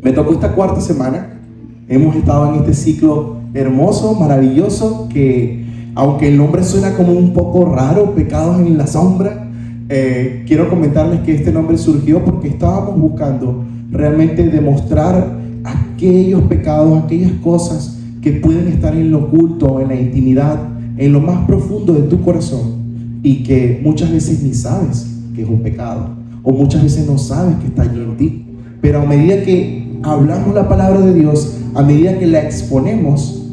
Me tocó esta cuarta semana. Hemos estado en este ciclo hermoso, maravilloso, que aunque el nombre suena como un poco raro, Pecados en la Sombra, quiero comentarles que este nombre surgió porque estábamos buscando realmente demostrar aquellos pecados, aquellas cosas que pueden estar en lo oculto, en la intimidad, en lo más profundo de tu corazón, y que muchas veces ni sabes que es un pecado, o muchas veces no sabes que está allí en ti. Pero a medida que hablamos la palabra de Dios, a medida que la exponemos,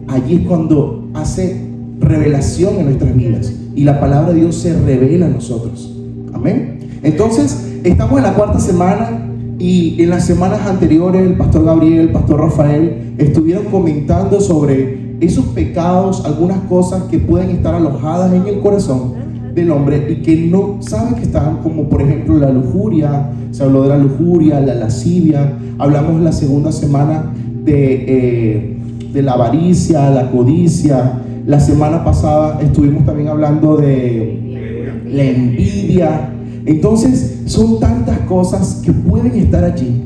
allí es cuando hace revelación en nuestras vidas y la palabra de Dios se revela a nosotros. Amén. Entonces, estamos en la cuarta semana, y en las semanas anteriores el pastor Gabriel, el pastor Rafael estuvieron comentando sobre esos pecados, algunas cosas que pueden estar alojadas en el corazón del hombre y que no saben que están, como por ejemplo la lujuria. Se habló de la lujuria, la lascivia. Hablamos la segunda semana de la avaricia, la codicia. La semana pasada estuvimos también hablando de la envidia. Entonces son tantas cosas que pueden estar allí,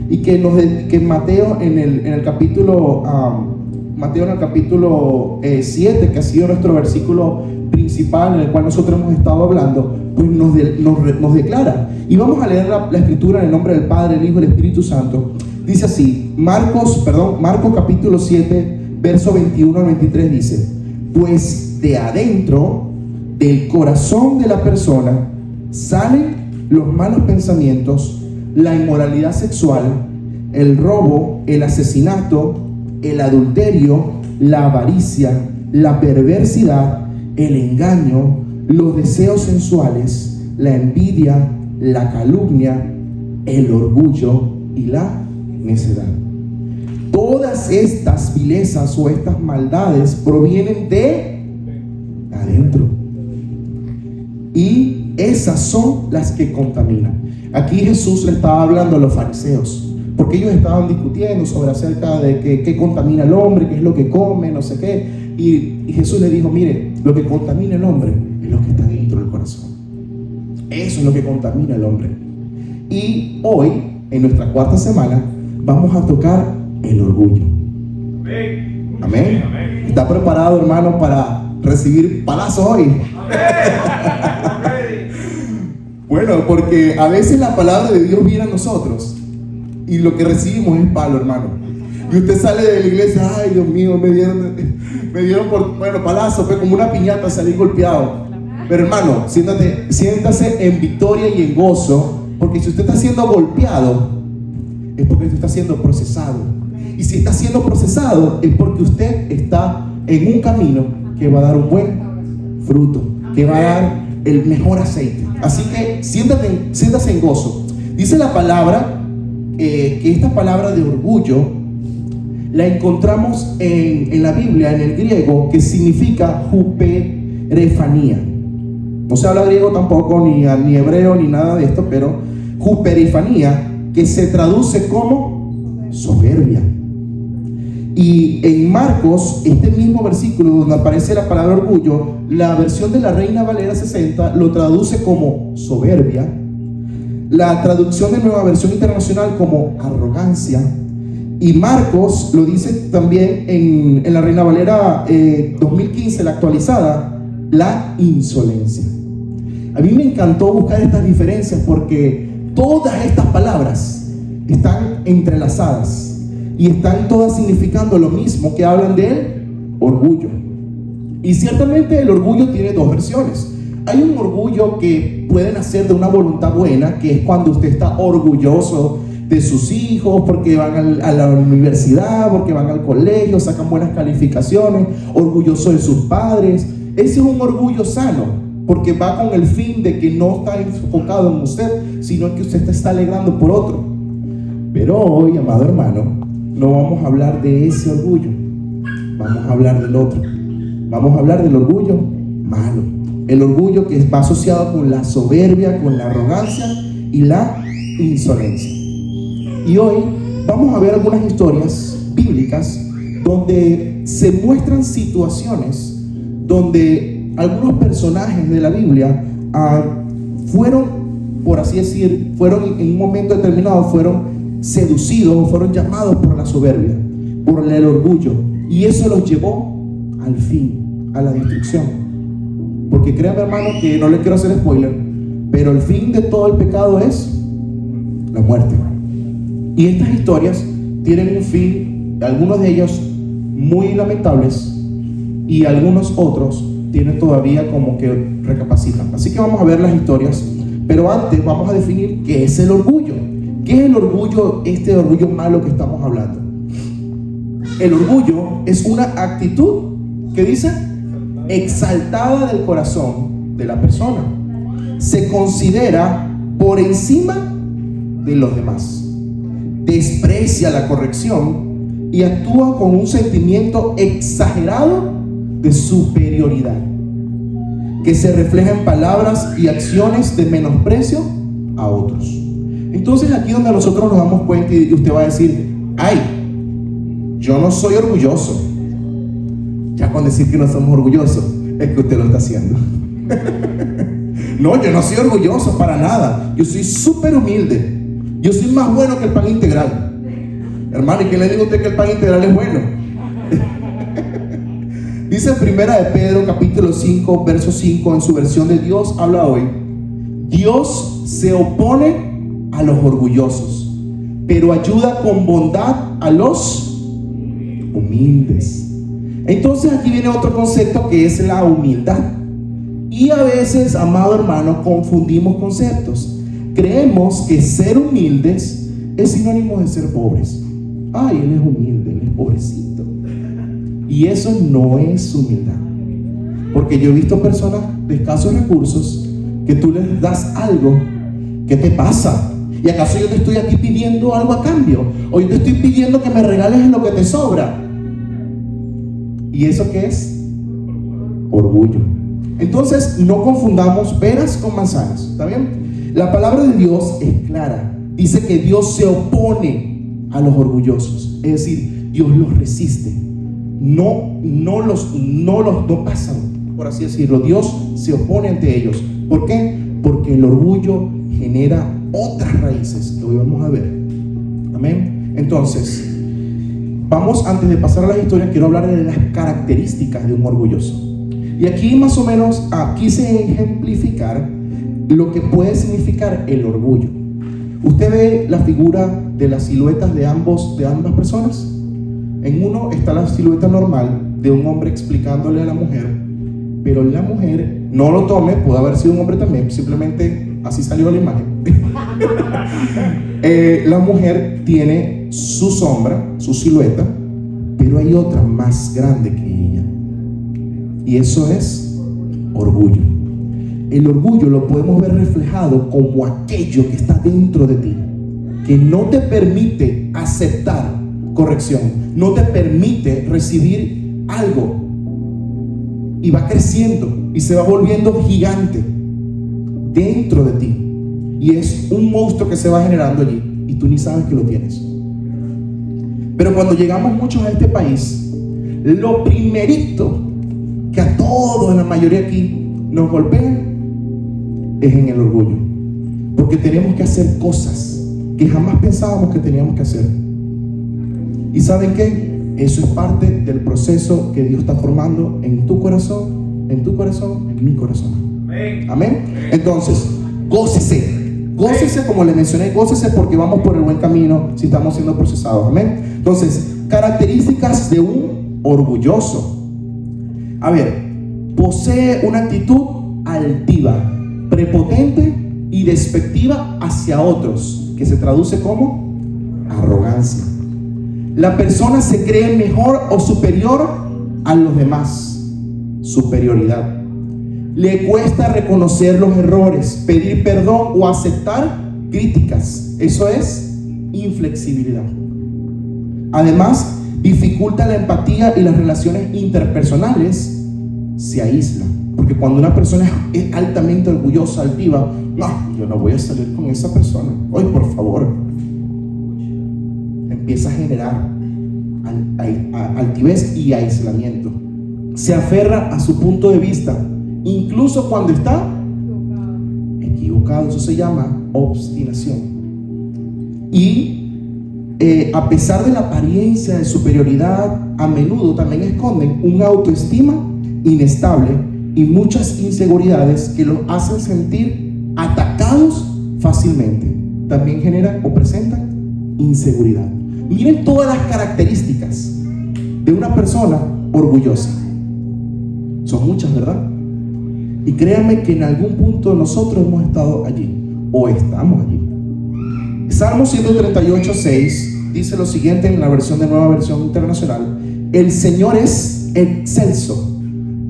y que Mateo en el capítulo 7, que ha sido nuestro versículo principal, en el cual nosotros hemos estado hablando, pues nos declara. Y vamos a leer la escritura en el nombre del Padre, el Hijo y el Espíritu Santo. Dice así, Marcos capítulo 7, verso 21 al 23 dice: pues de adentro del corazón de la persona salen los malos pensamientos, la inmoralidad sexual, el robo, el asesinato, el adulterio, la avaricia, la perversidad, el engaño, los deseos sensuales, la envidia, la calumnia, el orgullo y la necedad. Todas estas vilezas o estas maldades provienen de adentro, y esas son las que contaminan. Aquí Jesús le estaba hablando a los fariseos, porque ellos estaban discutiendo sobre acerca de qué contamina al hombre, qué es lo que come, no sé qué. Y Jesús le dijo: mire, lo que contamina al hombre es lo que está dentro del corazón. Eso es lo que contamina al hombre. Y hoy, en nuestra cuarta semana, vamos a tocar el orgullo. Amén. ¿Está preparado, hermano, para recibir palazos hoy? Bueno, porque a veces la palabra de Dios viene a nosotros y lo que recibimos es palo, hermano. Y usted sale de la iglesia: ay, Dios mío, me dieron palazo, fue como una piñata, salí golpeado. Pero hermano, siéntase en victoria y en gozo, porque si usted está siendo golpeado, es porque usted está siendo procesado. Y si está siendo procesado, es porque usted está en un camino que va a dar un buen fruto, que va a dar el mejor aceite. Así que siéntase en gozo. Dice la palabra que esta palabra de orgullo la encontramos en la Biblia, en el griego, que significa huperefanía. No se habla griego tampoco, ni hebreo, ni nada de esto, pero huperefanía, que se traduce como soberbia. Y en Marcos, este mismo versículo donde aparece la palabra orgullo, la versión de la Reina Valera 60 lo traduce como soberbia, la traducción de Nueva Versión Internacional como arrogancia, y Marcos lo dice también en la Reina Valera 2015, la actualizada, la insolencia. A mí me encantó buscar estas diferencias porque todas estas palabras están entrelazadas y están todas significando lo mismo, que hablan del orgullo. Y ciertamente el orgullo tiene dos versiones. Hay un orgullo que puede nacer de una voluntad buena, que es cuando usted está orgulloso de sus hijos porque van a la universidad, porque van al colegio, sacan buenas calificaciones, orgulloso de sus padres. Ese es un orgullo sano, porque va con el fin de que no está enfocado en usted, sino que usted está alegrando por otro. Pero hoy, amado hermano, no vamos a hablar de ese orgullo, vamos a hablar del otro. Vamos a hablar del orgullo malo, el orgullo que va asociado con la soberbia, con la arrogancia y la insolencia. Y hoy vamos a ver algunas historias bíblicas donde se muestran situaciones donde algunos personajes de la Biblia fueron, por así decir, en un momento determinado fueron seducidos o fueron llamados por la soberbia, por el orgullo, y eso los llevó al fin, a la destrucción. Porque créanme, hermano, que no les quiero hacer spoiler, pero el fin de todo el pecado es la muerte. Y estas historias tienen un fin, algunos de ellos muy lamentables, y algunos otros tienen todavía como que recapacitan. Así que vamos a ver las historias, pero antes vamos a definir qué es el orgullo. ¿Qué es el orgullo, este orgullo malo que estamos hablando? El orgullo es una actitud que dice exaltada del corazón de la persona. Se considera por encima de los demás, desprecia la corrección y actúa con un sentimiento exagerado de superioridad, que se refleja en palabras y acciones de menosprecio a otros. Entonces aquí donde nosotros nos damos cuenta y usted va a decir, ay, yo no soy orgulloso. Ya con decir que no somos orgullosos es que usted lo está haciendo. No, yo no soy orgulloso para nada. Yo soy súper humilde. Yo soy más bueno que el pan integral. Hermano, ¿y qué le digo a usted que el pan integral es bueno? Dice Primera de Pedro capítulo 5 verso 5 en su versión de Dios habla hoy: Dios se opone a los orgullosos, pero ayuda con bondad a los humildes. Entonces aquí viene otro concepto que es la humildad. Y a veces, amado hermano, confundimos conceptos. Creemos que ser humildes es sinónimo de ser pobres. Ay, él es humilde, él es pobrecito. Y eso no es humildad. Porque yo he visto personas de escasos recursos que tú les das algo. ¿Qué te pasa? ¿Y acaso yo te estoy aquí pidiendo algo a cambio? ¿O yo te estoy pidiendo que me regales lo que te sobra? ¿Y eso qué es? Orgullo. Entonces no confundamos peras con manzanas. ¿Está bien? La palabra de Dios es clara. Dice que Dios se opone a los orgullosos. Es decir, Dios los resiste. No pasan, por así decirlo. Dios se opone ante ellos. ¿Por qué? Porque el orgullo genera otras raíces que hoy vamos a ver. Amén. Entonces, vamos, antes de pasar a las historias, quiero hablar de las características de un orgulloso. Y aquí más o menos quise ejemplificar lo que puede significar el orgullo. Usted ve la figura de las siluetas de ambas personas. En uno está la silueta normal de un hombre explicándole a la mujer, pero la mujer, no lo tome, puede haber sido un hombre también, simplemente así salió la imagen. La mujer tiene su sombra, su silueta, pero hay otra más grande que ella, y eso es orgullo. El orgullo lo podemos ver reflejado como aquello que está dentro de ti, que no te permite aceptar corrección, no te permite recibir algo, y va creciendo y se va volviendo gigante dentro de ti, y es un monstruo que se va generando allí y tú ni sabes que lo tienes. Pero cuando llegamos muchos a este país, lo primerito que a todos, la mayoría aquí, nos golpean es en el orgullo, porque tenemos que hacer cosas que jamás pensábamos que teníamos que hacer. ¿Y saben qué? Eso es parte del proceso que Dios está formando en tu corazón, en mi corazón. Amén. Entonces, gócese. Gócese, como le mencioné, gócese porque vamos por el buen camino si estamos siendo procesados. Amén. Entonces, características de un orgulloso. A ver, posee una actitud altiva, prepotente y despectiva hacia otros, que se traduce como arrogancia. La persona se cree mejor o superior a los demás. Superioridad. Le cuesta reconocer los errores, pedir perdón o aceptar críticas. Eso es inflexibilidad. Además, dificulta la empatía y las relaciones interpersonales. Se aísla. Porque cuando una persona es altamente orgullosa, altiva, no, yo no voy a salir con esa persona. Oye, por favor. Empieza a generar altivez y aislamiento. Se aferra a su punto de vista, incluso cuando está equivocado. Eso se llama obstinación. Y a pesar de la apariencia de superioridad, a menudo también esconden una autoestima inestable y muchas inseguridades que los hacen sentir atacados fácilmente. También generan o presentan inseguridad. Miren todas las características de una persona orgullosa. Son muchas, ¿verdad? Y créanme que en algún punto nosotros hemos estado allí o estamos allí. Salmo 138:6 dice lo siguiente en la versión de Nueva Versión Internacional: el Señor es excelso,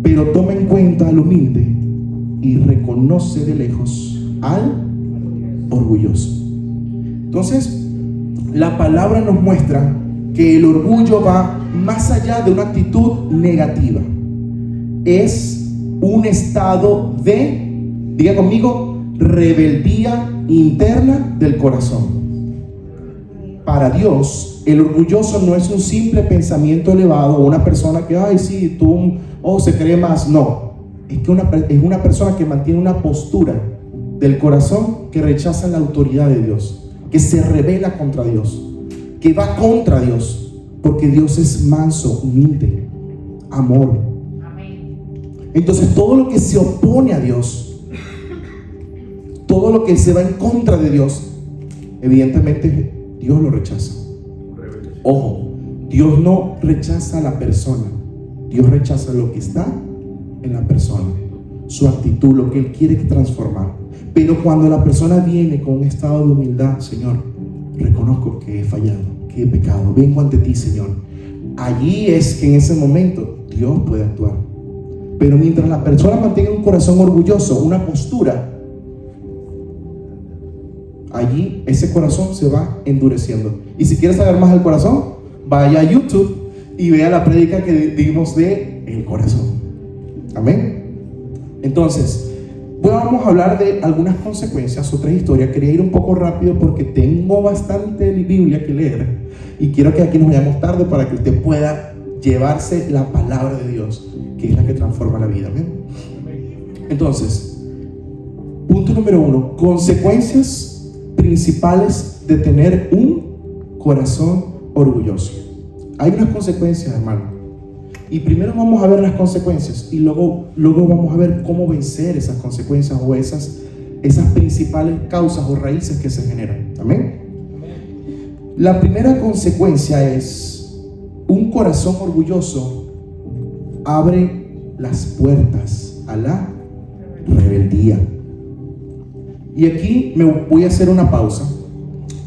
pero toma en cuenta al humilde y reconoce de lejos al orgulloso. Entonces, la palabra nos muestra que el orgullo va más allá de una actitud negativa. Es un estado de, diga conmigo, rebeldía interna del corazón. Para Dios, el orgulloso no es un simple pensamiento elevado o una persona que, ay, sí, tú, se cree más. No, es una persona que mantiene una postura del corazón que rechaza la autoridad de Dios, que se rebela contra Dios, que va contra Dios, porque Dios es manso, humilde, amor. Entonces todo lo que se opone a Dios, todo lo que se va en contra de Dios, evidentemente Dios lo rechaza. Ojo, Dios no rechaza a la persona, Dios rechaza lo que está en la persona, su actitud, lo que Él quiere transformar. Pero cuando la persona viene con un estado de humildad: Señor, reconozco que he fallado, que he pecado, vengo ante ti, Señor. Allí es que en ese momento Dios puede actuar. Pero mientras la persona mantenga un corazón orgulloso, una postura, allí ese corazón se va endureciendo. Y si quieres saber más del corazón, vaya a YouTube y vea la prédica que dimos de el corazón. Amén. Entonces, vamos a hablar de algunas consecuencias, otra historia. Quería ir un poco rápido porque tengo bastante Biblia que leer y quiero que aquí nos vayamos tarde para que usted pueda llevarse la palabra de Dios, que es la que transforma la vida. ¿Amén? Entonces, punto número 1: consecuencias principales de tener un corazón orgulloso. Hay unas consecuencias, hermano, y primero vamos a ver las consecuencias y luego vamos a ver cómo vencer esas consecuencias o esas principales causas o raíces que se generan. ¿Amén? La primera consecuencia es: un corazón orgulloso abre las puertas a la rebeldía. Y aquí me voy a hacer una pausa,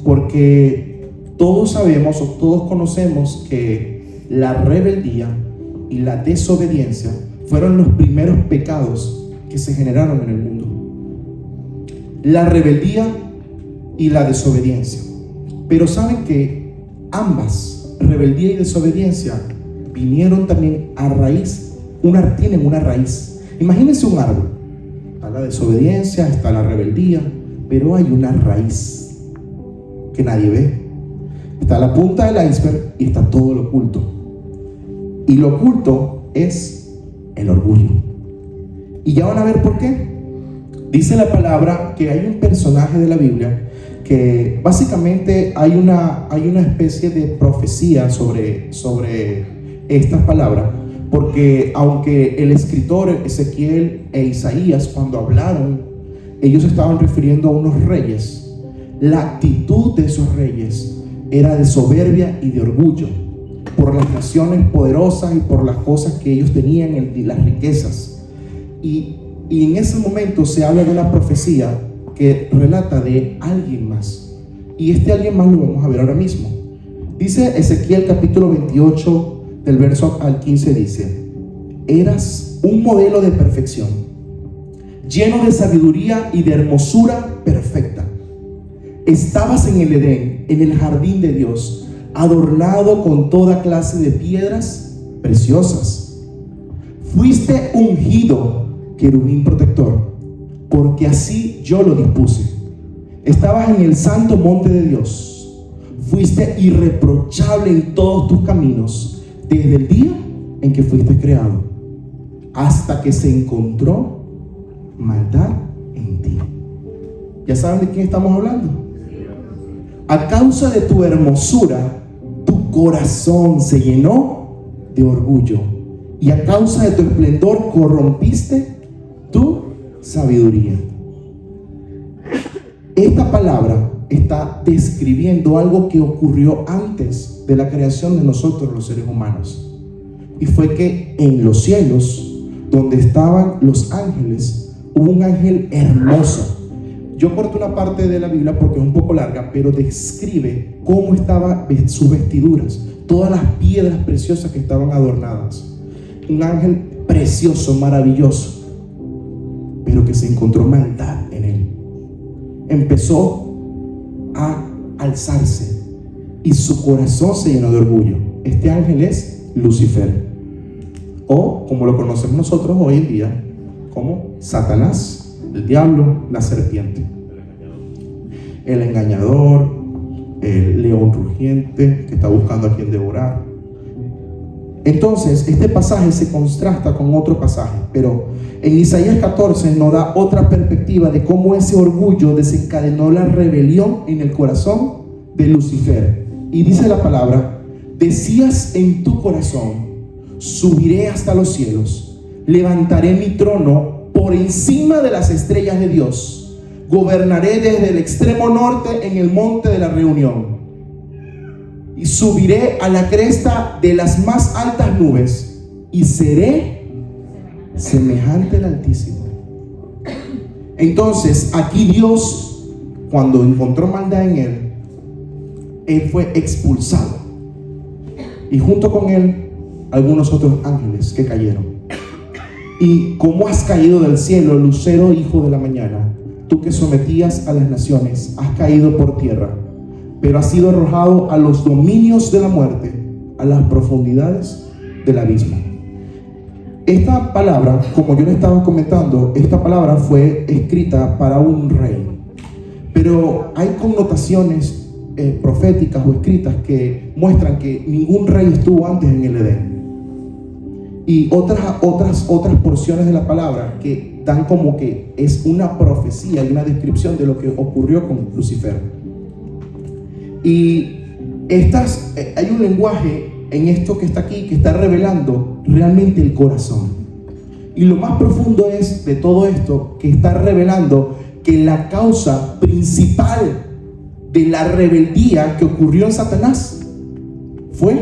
porque todos sabemos o todos conocemos que la rebeldía y la desobediencia fueron los primeros pecados que se generaron en el mundo. La rebeldía y la desobediencia. Pero saben que ambas, rebeldía y desobediencia, vinieron también a raíz, tienen una raíz. Imagínense un árbol. Está la desobediencia, está la rebeldía, pero hay una raíz que nadie ve. Está la punta del iceberg y está todo lo oculto. Y lo oculto es el orgullo. Y ya van a ver por qué. Dice la palabra que hay un personaje de la Biblia que básicamente hay una especie de profecía sobre estas palabras, porque aunque el escritor Ezequiel e Isaías, cuando hablaron, ellos estaban refiriendo a unos reyes, la actitud de esos reyes era de soberbia y de orgullo por las naciones poderosas y por las cosas que ellos tenían, las riquezas. Y en ese momento se habla de una profecía que relata de alguien más, y este alguien más lo vamos a ver ahora mismo. Dice Ezequiel capítulo 28 del verso al 15, dice: eras un modelo de perfección, lleno de sabiduría y de hermosura perfecta. Estabas en el Edén, en el jardín de Dios, adornado con toda clase de piedras preciosas. Fuiste ungido querubín protector, porque así yo lo dispuse. Estabas en el santo monte de Dios. Fuiste irreprochable en todos tus caminos, desde el día en que fuiste creado, hasta que se encontró maldad en ti. ¿Ya saben de quién estamos hablando? A causa de tu hermosura, tu corazón se llenó de orgullo, y a causa de tu esplendor corrompiste tu sabiduría. Esta palabra está describiendo algo que ocurrió antes de la creación de nosotros los seres humanos. Y fue que en los cielos, donde estaban los ángeles, hubo un ángel hermoso. Yo corto una parte de la Biblia porque es un poco larga, pero describe cómo estaban sus vestiduras, todas las piedras preciosas que estaban adornadas. Un ángel precioso, maravilloso, pero que se encontró maldad en él. Empezó a alzarse y su corazón se llenó de orgullo. Este ángel es Lucifer, o como lo conocemos nosotros hoy en día como Satanás, el diablo, la serpiente, el engañador, el león rugiente que está buscando a quien devorar. Entonces este pasaje se contrasta con otro pasaje, pero en Isaías 14 nos da otra perspectiva de cómo ese orgullo desencadenó la rebelión en el corazón de Lucifer. Y dice la palabra: decías en tu corazón, subiré hasta los cielos, levantaré mi trono por encima de las estrellas de Dios, gobernaré desde el extremo norte en el monte de la reunión, y subiré a la cresta de las más altas nubes, y seré semejante al Altísimo. Entonces aquí Dios, cuando encontró maldad en él fue expulsado, y junto con él algunos otros ángeles que cayeron. Y como has caído del cielo, lucero hijo de la mañana, tú que sometías a las naciones, has caído por tierra, pero has sido arrojado a los dominios de la muerte, a las profundidades del abismo. Esta palabra, como yo le estaba comentando, esta palabra fue escrita para un rey, pero hay connotaciones proféticas o escritas que muestran que ningún rey estuvo antes en el Edén, y otras porciones de la palabra que dan como que es una profecía y una descripción de lo que ocurrió con Lucifer. Y hay un lenguaje en esto que está aquí que está revelando realmente el corazón, y lo más profundo es de todo esto que está revelando que la causa principal de la rebeldía que ocurrió en Satanás fue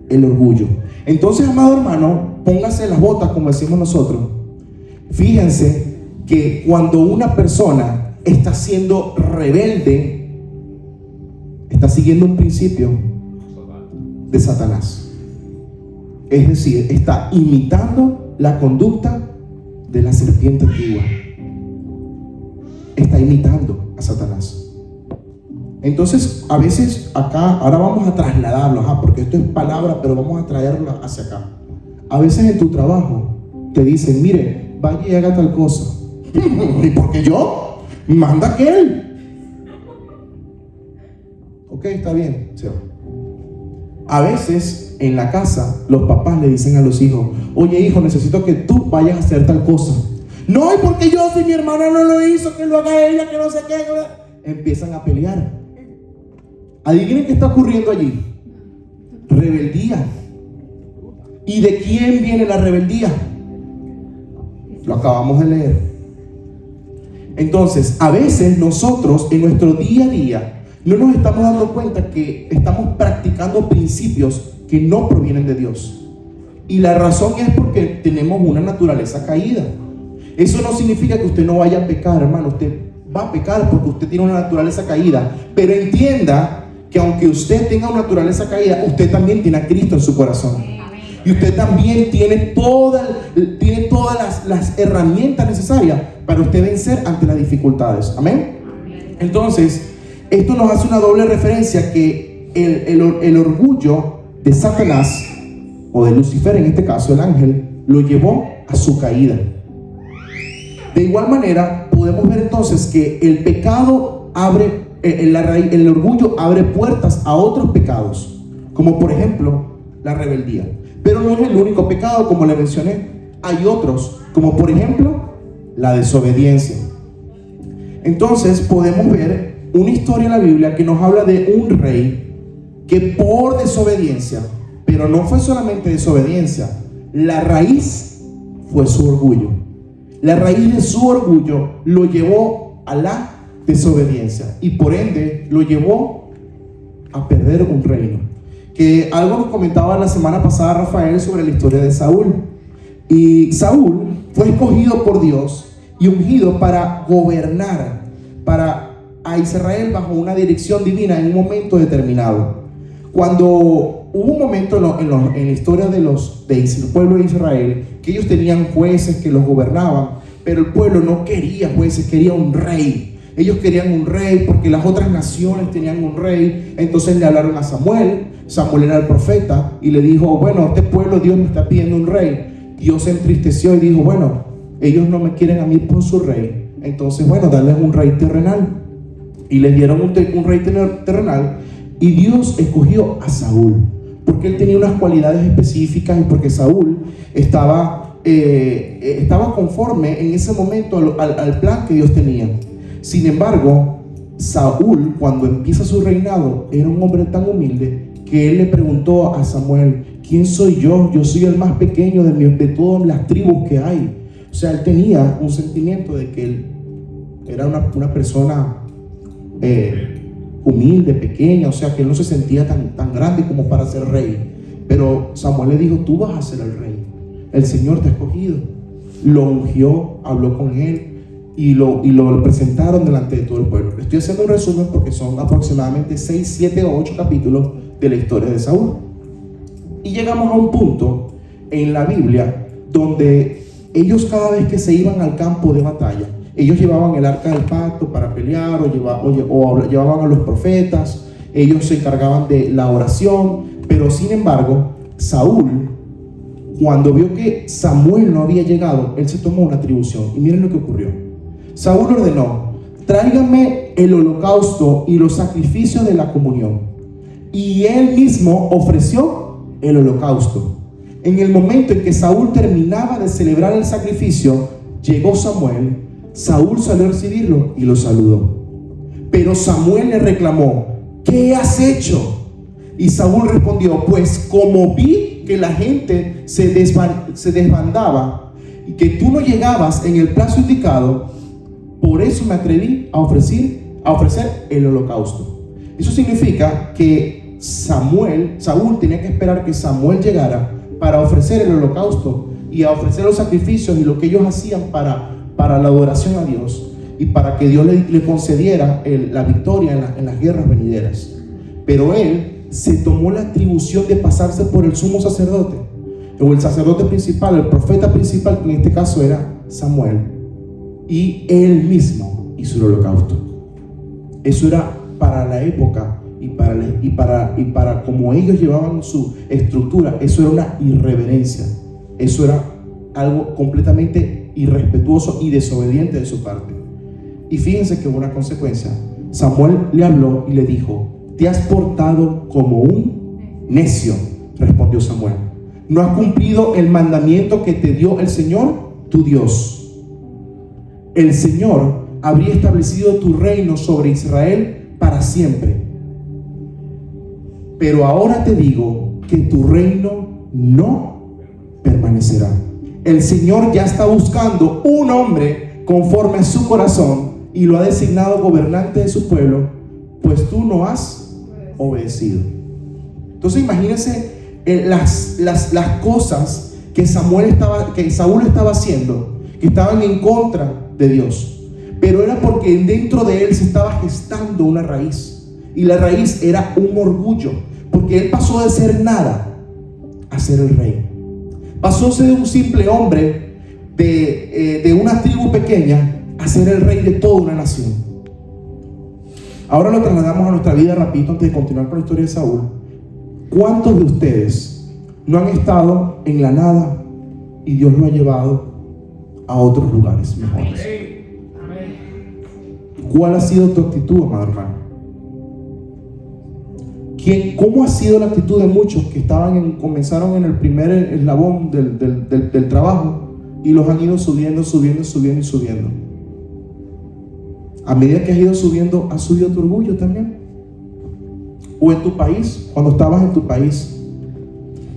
el orgullo. Entonces, amado hermano, póngase las botas, como decimos nosotros. Fíjense que cuando una persona está siendo rebelde, está siguiendo un principio de Satanás. Es decir, está imitando la conducta de la serpiente antigua. Está imitando a Satanás. Entonces, a veces acá, ahora vamos a trasladarlo, porque esto es palabra, pero vamos a traerlo hacia acá. A veces en tu trabajo te dicen: mire, vaya y haga tal cosa. ¿Y por qué yo? Manda aquel. Ok, está bien, sí. A veces en la casa los papás le dicen a los hijos: oye hijo, necesito que tú vayas a hacer tal cosa. No, ¿y porque yo, si mi hermana no lo hizo, que lo haga ella, que no sé qué? Empiezan a pelear. Adivinen qué está ocurriendo allí. Rebeldía. ¿Y de quién viene la rebeldía? Lo acabamos de leer. Entonces, a veces nosotros en nuestro día a día no nos estamos dando cuenta que estamos practicando principios que no provienen de Dios. Y la razón es porque tenemos una naturaleza caída. Eso no significa que usted no vaya a pecar, hermano. Usted va a pecar porque usted tiene una naturaleza caída. Pero entienda que aunque usted tenga una naturaleza caída, usted también tiene a Cristo en su corazón. Y usted también tiene todas las herramientas necesarias para usted vencer ante las dificultades. Amén. Entonces, esto nos hace una doble referencia, que el orgullo de Satanás, o de Lucifer en este caso, el ángel, lo llevó a su caída. De igual manera, podemos ver entonces que el pecado el orgullo abre puertas a otros pecados, como por ejemplo la rebeldía. Pero no es el único pecado, como le mencioné. Hay otros, como por ejemplo la desobediencia. Entonces podemos ver una historia en la Biblia que nos habla de un rey que por desobediencia, pero no fue solamente desobediencia, la raíz fue su orgullo. La raíz de su orgullo lo llevó a la desobediencia y por ende lo llevó a perder un reino. Que algo nos comentaba la semana pasada Rafael sobre la historia de Saúl. Y Saúl fue escogido por Dios y ungido para gobernar a Israel bajo una dirección divina en un momento determinado. Cuando hubo un momento en la historia del pueblo de Israel que ellos tenían jueces que los gobernaban, pero el pueblo no quería jueces, quería un rey. Ellos querían un rey porque las otras naciones tenían un rey. Entonces le hablaron a Samuel. Samuel era el profeta y le dijo: bueno, este pueblo, Dios me está pidiendo un rey. Dios se entristeció y dijo: bueno, ellos no me quieren a mí por su rey, entonces bueno, darles un rey terrenal. Y les dieron un rey terrenal. Y Dios escogió a Saúl porque él tenía unas cualidades específicas y porque Saúl estaba conforme en ese momento al plan que Dios tenía. Sin embargo, Saúl, cuando empieza su reinado, era un hombre tan humilde que él le preguntó a Samuel: ¿quién soy yo? Yo soy el más pequeño de todas las tribus que hay. O sea, él tenía un sentimiento de que él era una persona humilde, pequeña, o sea, que él no se sentía tan grande como para ser rey. Pero Samuel le dijo: tú vas a ser el rey, el Señor te ha escogido. Lo ungió, habló con él y lo presentaron delante de todo el pueblo. Estoy haciendo un resumen porque son aproximadamente 6, 7 o 8 capítulos de la historia de Saúl. Y llegamos a un punto en la Biblia donde ellos, cada vez que se iban al campo de batalla, ellos llevaban el arca del pacto para pelear o llevaban a los profetas. Ellos se encargaban de la oración. Pero sin embargo, Saúl, cuando vio que Samuel no había llegado, él se tomó una atribución. Y miren lo que ocurrió. Saúl ordenó: tráiganme el holocausto y los sacrificios de la comunión. Y él mismo ofreció el holocausto. En el momento en que Saúl terminaba de celebrar el sacrificio, llegó Samuel. Saúl salió a recibirlo y lo saludó. Pero Samuel le reclamó: ¿qué has hecho? Y Saúl respondió: pues como vi que la gente se desbandaba y que tú no llegabas en el plazo indicado, por eso me atreví a ofrecer el holocausto. Eso significa que Saúl tenía que esperar que Samuel llegara para ofrecer el holocausto y a ofrecer los sacrificios y lo que ellos hacían para la adoración a Dios y para que Dios le concediera la victoria en las guerras venideras. Pero él se tomó la atribución de pasarse por el sumo sacerdote o el sacerdote principal, el profeta principal, que en este caso era Samuel, y él mismo hizo el holocausto. Eso era para la época y para como ellos llevaban su estructura. Eso era una irreverencia, eso era algo completamente irrespetuoso y desobediente de su parte. Y fíjense que hubo una consecuencia. Samuel le habló y le dijo: te has portado como un necio, respondió Samuel. No has cumplido el mandamiento que te dio el Señor, tu Dios. El Señor habría establecido tu reino sobre Israel para siempre. Pero ahora te digo que tu reino no permanecerá. El Señor ya está buscando un hombre conforme a su corazón y lo ha designado gobernante de su pueblo, pues tú no has obedecido. Entonces imagínense las cosas que Saúl estaba haciendo, que estaban en contra de Dios, pero era porque dentro de él se estaba gestando una raíz, y la raíz era un orgullo, porque él pasó de ser nada a ser el rey. Pasó de ser un simple hombre de una tribu pequeña a ser el rey de toda una nación. Ahora lo trasladamos a nuestra vida rapidito antes de continuar con la historia de Saúl. ¿Cuántos de ustedes no han estado en la nada y Dios lo ha llevado a otros lugares mejores? ¿Cuál ha sido tu actitud, amado hermano? ¿Cómo ha sido la actitud de muchos que comenzaron en el primer eslabón del trabajo y los han ido subiendo? A medida que has ido subiendo, ¿ha subido tu orgullo también? O en tu país, cuando estabas en tu país,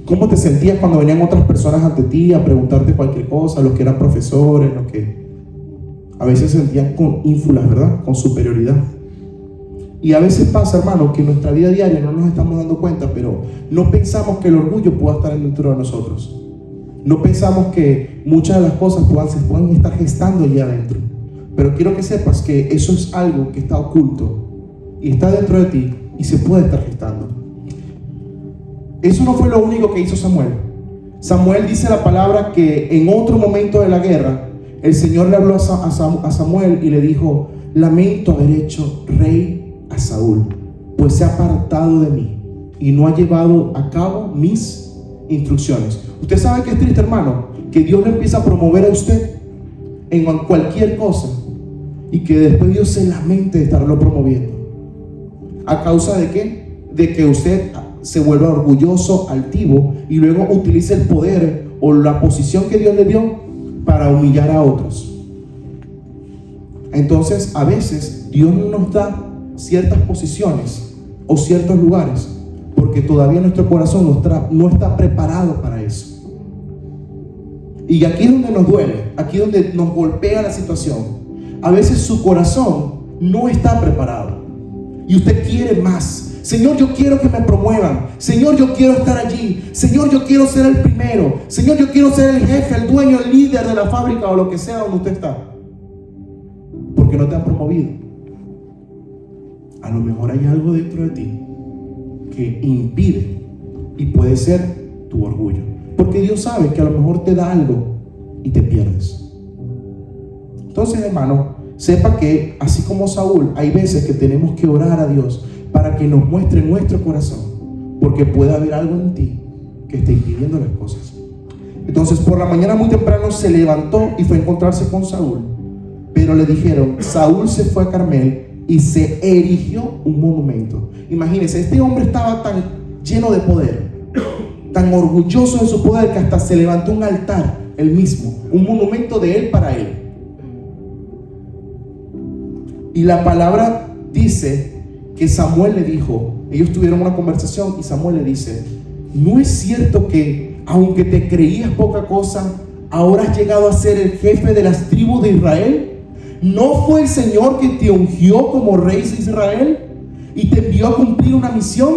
¿cómo te sentías cuando venían otras personas ante ti a preguntarte cualquier cosa? Los que eran profesores, los que a veces se sentían con ínfulas, ¿verdad? Con superioridad. Y a veces pasa, hermano, que en nuestra vida diaria no nos estamos dando cuenta, pero no pensamos que el orgullo pueda estar dentro de nosotros. No pensamos que muchas de las cosas se puedan estar gestando allí adentro. Pero quiero que sepas que eso es algo que está oculto y está dentro de ti y se puede estar gestando. Eso no fue lo único que hizo Samuel. Samuel dice la palabra que en otro momento de la guerra, el Señor le habló a Samuel y le dijo: lamento haber hecho rey a Saúl, pues se ha apartado de mí y no ha llevado a cabo mis instrucciones. Usted sabe que es triste, hermano, que Dios le empieza a promover a usted en cualquier cosa y que después Dios se lamente de estarlo promoviendo. ¿A causa de qué? De que usted se vuelva orgulloso, altivo, y luego utilice el poder o la posición que Dios le dio para humillar a otros. Entonces, a veces Dios no nos da ciertas posiciones o ciertos lugares porque todavía nuestro corazón no está preparado para eso. Y aquí es donde nos duele, aquí es donde nos golpea la situación. A veces su corazón no está preparado y usted quiere más. Señor, yo quiero que me promuevan. Señor, yo quiero estar allí. Señor, yo quiero ser el primero. Señor, yo quiero ser el jefe, el dueño, el líder de la fábrica o lo que sea donde usted está. Porque no te han promovido. A lo mejor hay algo dentro de ti que impide, y puede ser tu orgullo, porque Dios sabe que a lo mejor te da algo y te pierdes. Entonces, hermano, sepa que así como Saúl, hay veces que tenemos que orar a Dios para que nos muestre nuestro corazón, porque puede haber algo en ti que esté impidiendo las cosas. Entonces, por la mañana muy temprano se levantó y fue a encontrarse con Saúl, pero le dijeron: Saúl se fue a Carmel y se erigió un monumento. Imagínense, este hombre estaba tan lleno de poder, tan orgulloso de su poder, que hasta se levantó un altar, él mismo, un monumento de él para él. Y la palabra dice que Samuel le dijo, ellos tuvieron una conversación y Samuel le dice: ¿no es cierto que aunque te creías poca cosa, ahora has llegado a ser el jefe de las tribus de Israel? ¿No fue el Señor que te ungió como rey de Israel y te envió a cumplir una misión?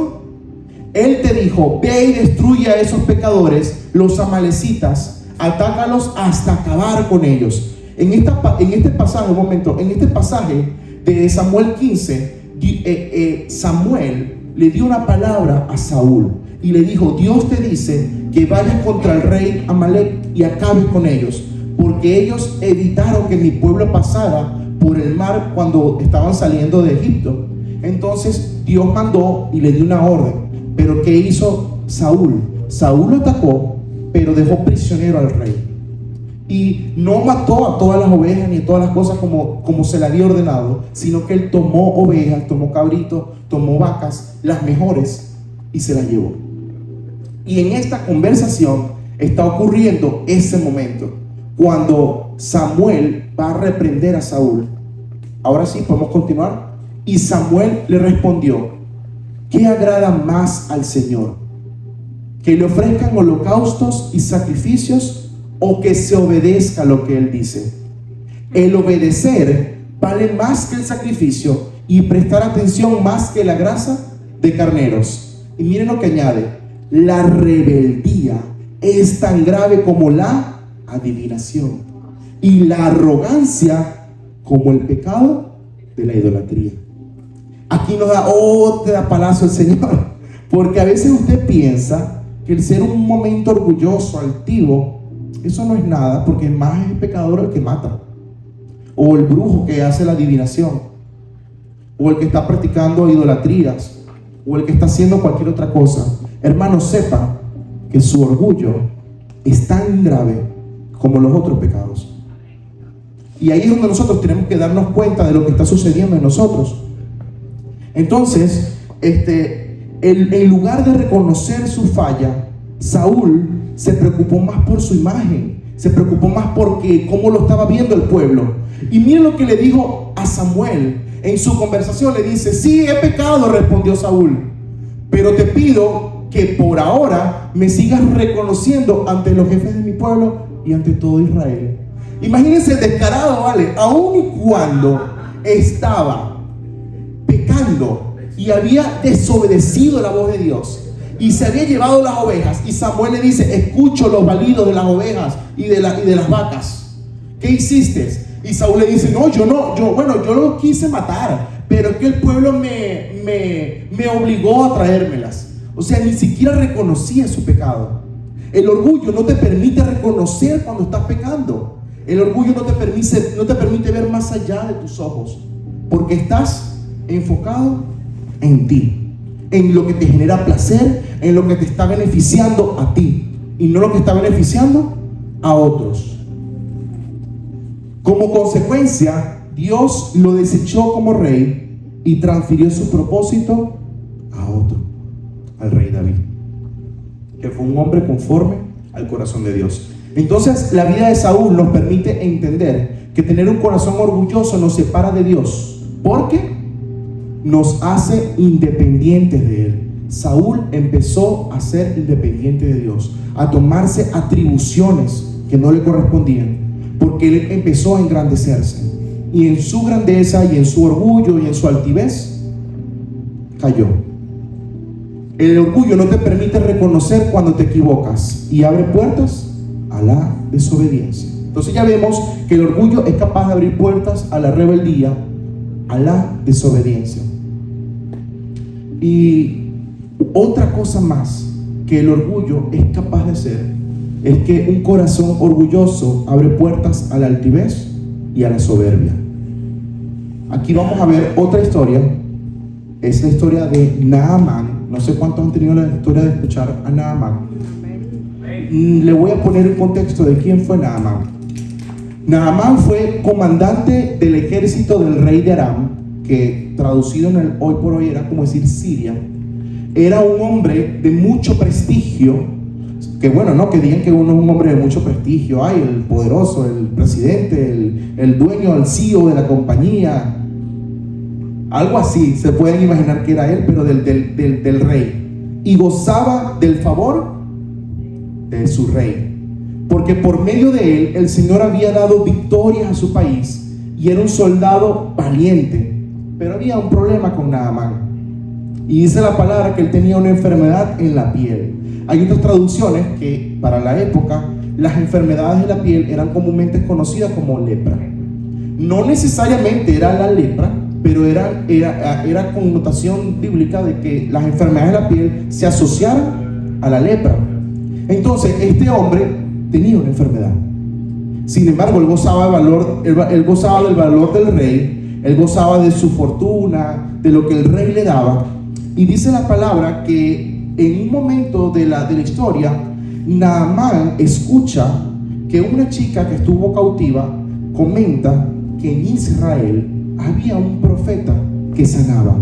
Él te dijo: ve y destruye a esos pecadores, los amalecitas, atácalos hasta acabar con ellos. En este pasaje de Samuel 15, Samuel le dio una palabra a Saúl y le dijo: Dios te dice que vayas contra el rey Amalek y acabes con ellos, porque ellos evitaron que mi pueblo pasara por el mar cuando estaban saliendo de Egipto. Entonces Dios mandó y le dio una orden. Pero ¿qué hizo Saúl? Saúl lo atacó, pero dejó prisionero al rey. Y no mató a todas las ovejas ni a todas las cosas como se le había ordenado, sino que él tomó ovejas, tomó cabritos, tomó vacas, las mejores, y se las llevó. Y en esta conversación está ocurriendo ese momento, cuando Samuel va a reprender a Saúl. Ahora sí, podemos continuar. Y Samuel le respondió: ¿qué agrada más al Señor? ¿Que le ofrezcan holocaustos y sacrificios, o que se obedezca lo que Él dice? El obedecer vale más que el sacrificio, y prestar atención más que la grasa de carneros. Y miren lo que añade: la rebeldía es tan grave como la adivinación, y la arrogancia como el pecado de la idolatría. Aquí nos da otra palazo el Señor, porque a veces usted piensa que el ser un momento orgulloso, altivo, eso no es nada, porque más es el pecador el que mata, o el brujo que hace la adivinación, o el que está practicando idolatrías, o el que está haciendo cualquier otra cosa. Hermano, sepa que su orgullo es tan grave como los otros pecados. Y ahí es donde nosotros tenemos que darnos cuenta de lo que está sucediendo en nosotros. Entonces, en lugar de reconocer su falla, Saúl se preocupó más por su imagen, se preocupó más porque cómo lo estaba viendo el pueblo. Y miren lo que le dijo a a Samuel, en su conversación le dice: sí, he pecado, respondió Saúl, pero te pido que por ahora me sigas reconociendo ante los jefes de mi pueblo y ante todo Israel. Imagínense el descarado, ¿vale? Aun y cuando estaba pecando y había desobedecido la voz de Dios y se había llevado las ovejas, y Samuel le dice: escucho los balidos de las ovejas y de las vacas. ¿Qué hiciste? Y Saúl le dice: no, yo lo quise matar, pero es que el pueblo me obligó a traérmelas. O sea, ni siquiera reconocía su pecado. El orgullo no te permite reconocer cuando estás pecando. El orgullo no te permite ver más allá de tus ojos, porque estás enfocado en ti, en lo que te genera placer, en lo que te está beneficiando a ti y no lo que está beneficiando a otros. Como consecuencia, Dios lo desechó como rey y transfirió su propósito a otro, al rey David, que fue un hombre conforme al corazón de Dios. Entonces, la vida de Saúl nos permite entender que tener un corazón orgulloso nos separa de Dios, porque nos hace independientes de Él. Saúl empezó a ser independiente de Dios, a tomarse atribuciones que no le correspondían, porque él empezó a engrandecerse, y en su grandeza y en su orgullo y en su altivez cayó. El orgullo no te permite reconocer cuando te equivocas y abre puertas a la desobediencia. Entonces ya vemos que el orgullo es capaz de abrir puertas a la rebeldía, a la desobediencia. Y otra cosa más que el orgullo es capaz de hacer es que un corazón orgulloso abre puertas a la altivez y a la soberbia. Aquí vamos a ver otra historia. Es la historia de Naamán. No sé cuántos han tenido la historia de escuchar a Naamán. Le voy a poner el contexto de quién fue Naamán. Naamán fue comandante del ejército del rey de Aram, que traducido en el hoy por hoy era como decir Siria. Era un hombre de mucho prestigio. Que bueno, no que digan que uno es un hombre de mucho prestigio. Ay, el poderoso, el presidente, el dueño, el CEO de la compañía. Algo así, se pueden imaginar que era él, pero del rey. Y gozaba del favor de su rey, porque por medio de él el Señor había dado victorias a su país, y era un soldado valiente. Pero había un problema con Naamán, y dice la palabra que él tenía una enfermedad en la piel. Hay otras traducciones que para la época las enfermedades de la piel eran comúnmente conocidas como lepra. No necesariamente era la lepra, pero era connotación bíblica de que las enfermedades de la piel se asociaran a la lepra. Entonces este hombre tenía una enfermedad. Sin embargo, él gozaba del valor del rey, él gozaba de su fortuna, de lo que el rey le daba. Y dice la palabra que en un momento de la historia, Naamán escucha que una chica que estuvo cautiva comenta que en Israel había un profeta que sanaba,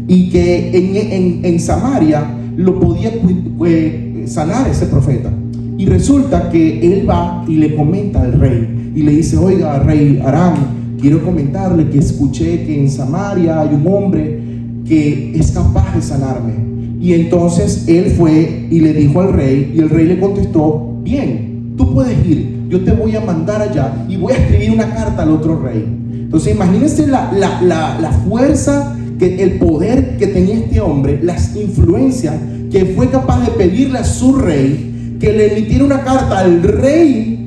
y que en Samaria lo podía sanar ese profeta. Y resulta que él va y le comenta al rey y le dice: oiga, rey Aram, quiero comentarle que escuché que en Samaria hay un hombre que es capaz de sanarme. Y entonces él fue y le dijo al rey, y el rey le contestó: bien, tú puedes ir, yo te voy a mandar allá y voy a escribir una carta al otro rey. Entonces imagínense la fuerza, el poder que tenía este hombre, las influencias, que fue capaz de pedirle a su rey que le emitiera una carta al rey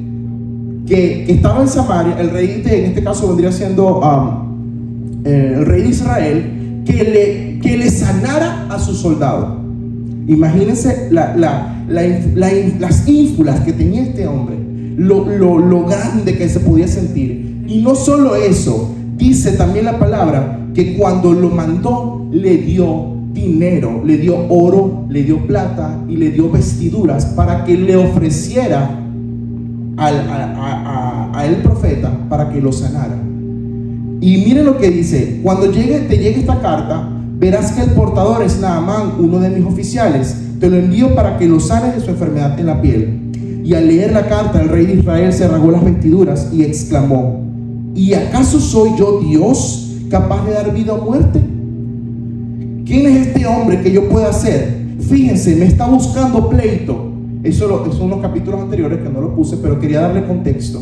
que estaba en Samaria. El rey en este caso vendría siendo el rey de Israel, que le sanara a su soldado. Imagínense las ínfulas que tenía este hombre, lo grande que se podía sentir. Y no solo eso, dice también la palabra que cuando lo mandó le dio dinero, le dio oro, le dio plata y le dio vestiduras para que le ofreciera a el profeta para que lo sanara. Y miren lo que dice: cuando te llegue esta carta, verás que el portador es Naamán, uno de mis oficiales. Te lo envío para que lo sanes de su enfermedad en la piel. Y al leer la carta, el rey de Israel se rasgó las vestiduras y exclamó: ¿Y acaso soy yo Dios capaz de dar vida o muerte? ¿Quién es este hombre que yo pueda hacer? Fíjense, me está buscando pleito. Eso son unos capítulos anteriores que no lo puse, pero quería darle contexto.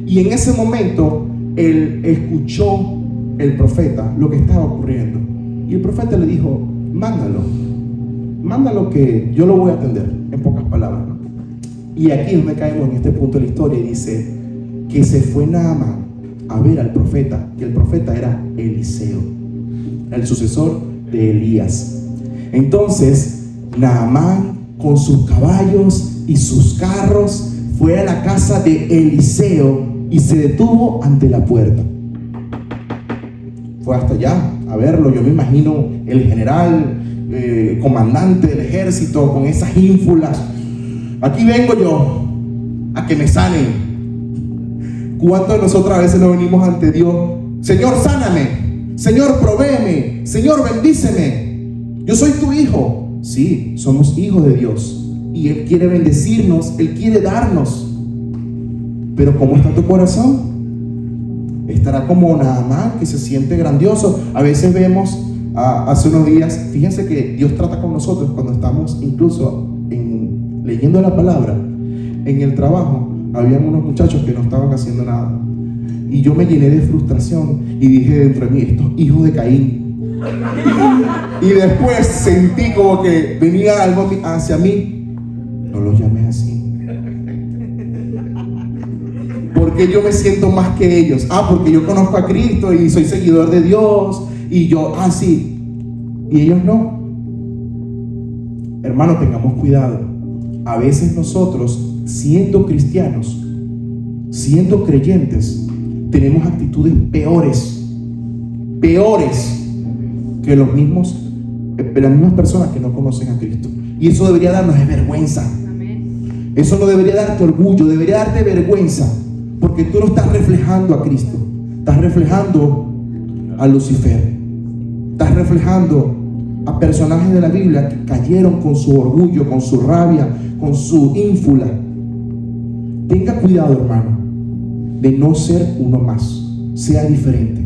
Y en ese momento él escuchó el profeta lo que estaba ocurriendo. Y el profeta le dijo: mándalo que yo lo voy a atender, en pocas palabras, ¿no? Y aquí es donde caemos en este punto de la historia, y dice que se fue Naamán a ver al profeta, que el profeta era Eliseo, el sucesor de Elías. Entonces Naamán, con sus caballos y sus carros, fue a la casa de Eliseo y se detuvo ante la puerta. Fue hasta allá a verlo. Yo me imagino el general, comandante del ejército, con esas ínfulas: aquí vengo yo a que me sanen. ¿Cuántos de nosotros a veces no venimos ante Dios? Señor, sáname. Señor, provéeme. Señor, bendíceme. Yo soy tu hijo. Sí, somos hijos de Dios y Él quiere bendecirnos, Él quiere darnos. Pero ¿cómo está tu corazón? Estará como Naamán, que se siente grandioso. A veces vemos, hace unos días, fíjense que Dios trata con nosotros cuando estamos incluso leyendo la palabra. En el trabajo habían unos muchachos que no estaban haciendo nada, y yo me llené de frustración y dije dentro de mí: estos hijos de Caín. Y después sentí como que venía algo hacia mí: no los llames así, porque yo me siento más que ellos. Porque yo conozco a Cristo y soy seguidor de Dios, y yo, sí, y ellos no. Hermano, tengamos cuidado. A veces nosotros, siendo cristianos, siendo creyentes, tenemos actitudes peores que las mismas personas que no conocen a Cristo. Y eso debería darnos vergüenza. Eso no debería darte orgullo, debería darte vergüenza, porque tú no estás reflejando a Cristo, estás reflejando a Lucifer, estás reflejando a personajes de la Biblia que cayeron con su orgullo, con su rabia, con su ínfula. Tenga cuidado, hermano, de no ser uno más, sea diferente.